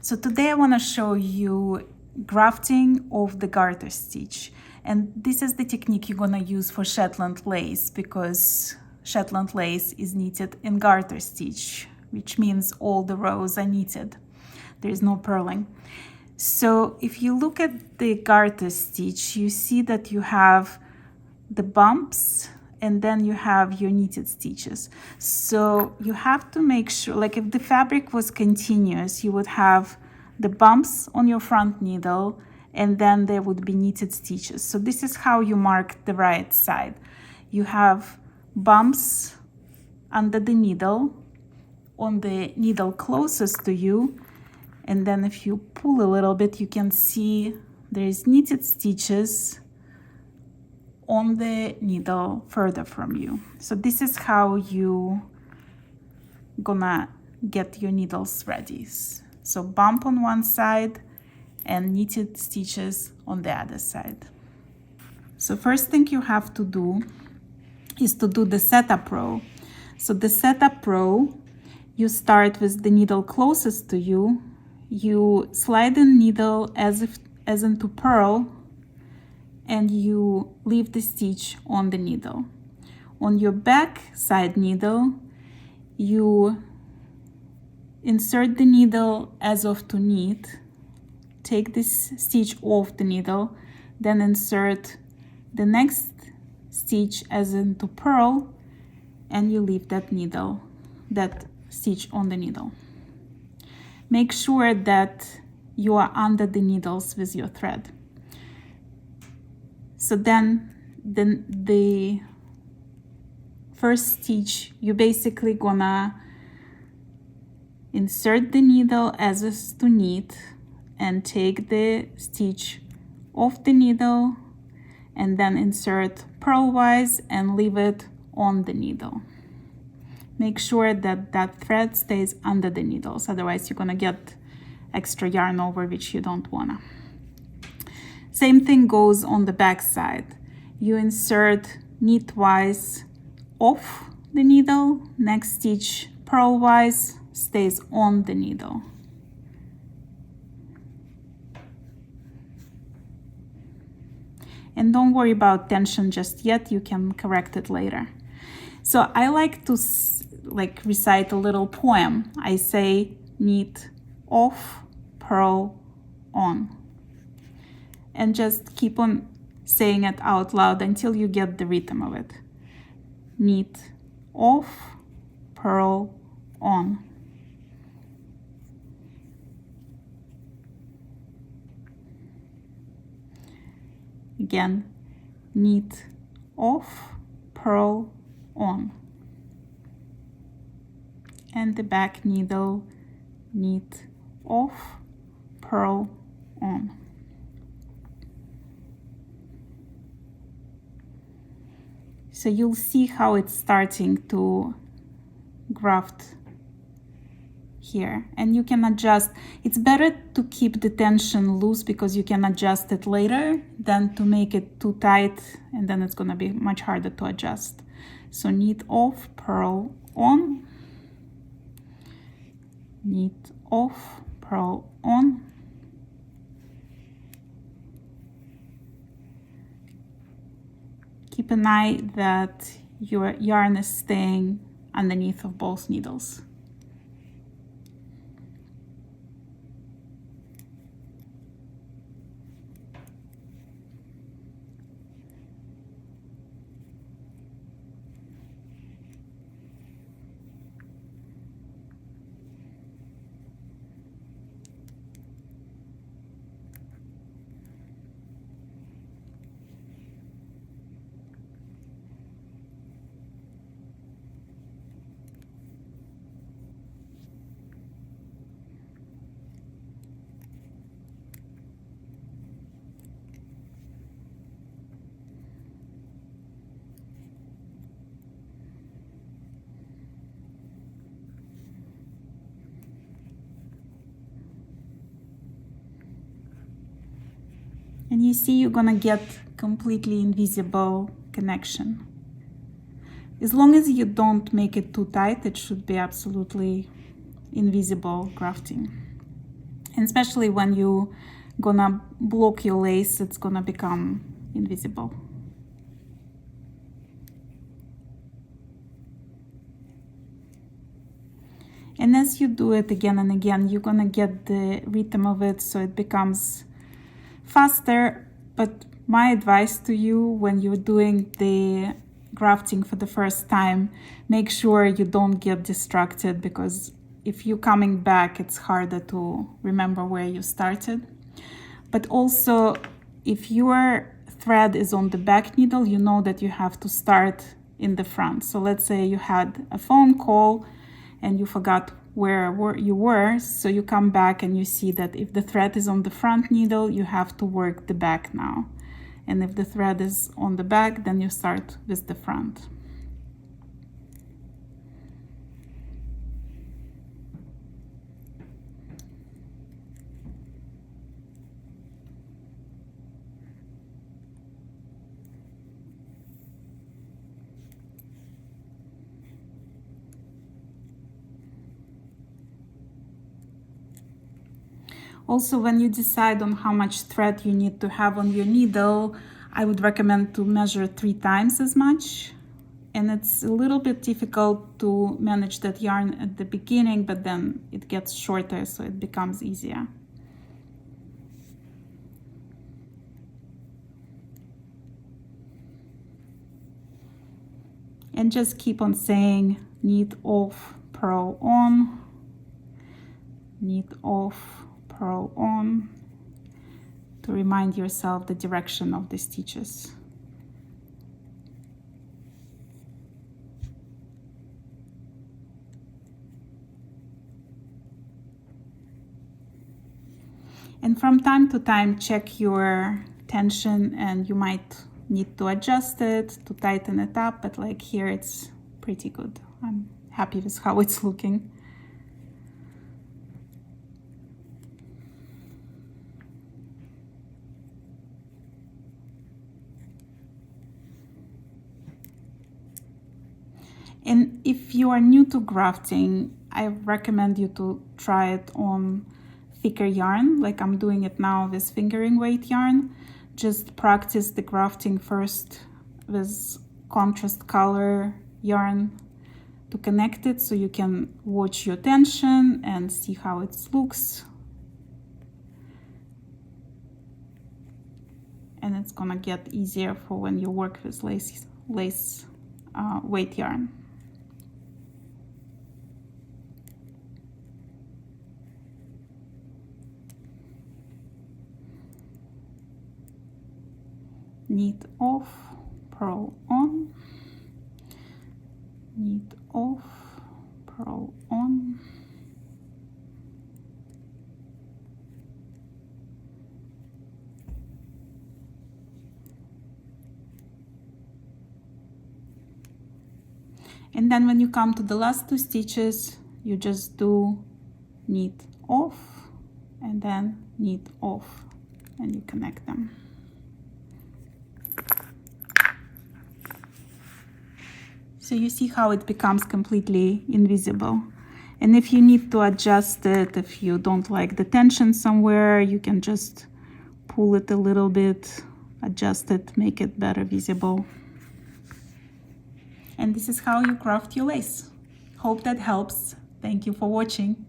So today I want to show you grafting of the garter stitch. And this is the technique you're going to use for Shetland lace, because Shetland lace is knitted in garter stitch, which means all the rows are knitted. There is no purling. So if you look at the garter stitch, you see that you have the bumps and then you have your knitted stitches. So you have to make sure, like if the fabric was continuous, you would have the bumps on your front needle and then there would be knitted stitches. So this is how you mark the right side. You have bumps under the needle on the needle closest to you, and then if you pull a little bit, you can see there's knitted stitches on the needle further from you. So this is how you gonna get your needles ready. So bump on one side and knitted stitches on the other side. So first thing you have to do is to do the setup row. So the setup row, you start with the needle closest to you. You slide the needle as into purl, and you leave the stitch on the needle. On your back side needle, you insert the needle as of to knit, take this stitch off the needle, then insert the next stitch as into purl, and you leave that stitch on the needle. Make sure that you are under the needles with your thread. So then the first stitch, you basically gonna insert the needle as is to knit and take the stitch off the needle and then insert purlwise and leave it on the needle. Make sure that that thread stays under the needles, otherwise you're gonna get extra yarn over, which you don't wanna. Same thing goes on the back side. You insert knitwise off the needle, next stitch purlwise stays on the needle. And don't worry about tension just yet, you can correct it later. So I like to recite a little poem. I say knit off, purl on. And just keep on saying it out loud until you get the rhythm of it. Knit off, purl on. Again, knit off, purl on. And the back needle, knit off, purl on. So you'll see how it's starting to graft here, and you can adjust. It's better to keep the tension loose because you can adjust it later than to make it too tight, and then it's going to be much harder to adjust. So knit off, purl on, knit off, purl on. Keep an eye that your yarn is staying underneath of both needles. And you see you're gonna get completely invisible connection. As long as you don't make it too tight, it should be absolutely invisible grafting. And especially when you gonna block your lace, it's gonna become invisible. And as you do it again and again, you're gonna get the rhythm of it, so it becomes faster. But my advice to you when you're doing the grafting for the first time, make sure you don't get distracted, because if you're coming back, it's harder to remember where you started. But also, if your thread is on the back needle, you know that you have to start in the front. So let's say you had a phone call and you forgot where you were, so you come back and you see that if the thread is on the front needle, you have to work the back now. And if the thread is on the back, then you start with the front. Also, when you decide on how much thread you need to have on your needle, I would recommend to measure 3 times as much. And it's a little bit difficult to manage that yarn at the beginning, but then it gets shorter, so it becomes easier. And just keep on saying knit off, purl on, knit off, purl on, to remind yourself the direction of the stitches. And from time to time, check your tension, and you might need to adjust it, to tighten it up, but like here it's pretty good. I'm happy with how it's looking. And if you are new to grafting, I recommend you to try it on thicker yarn, like I'm doing it now with fingering weight yarn. Just practice the grafting first with contrast color yarn to connect it, so you can watch your tension and see how it looks. And it's gonna get easier for when you work with lace weight yarn. Knit off, purl on, knit off, purl on. And then when you come to the last 2 stitches, you just do knit off and then knit off, and you connect them. So you see how it becomes completely invisible. And if you need to adjust it, if you don't like the tension somewhere, you can just pull it a little bit, adjust it, make it better visible. And this is how you craft your lace. Hope that helps. Thank you for watching.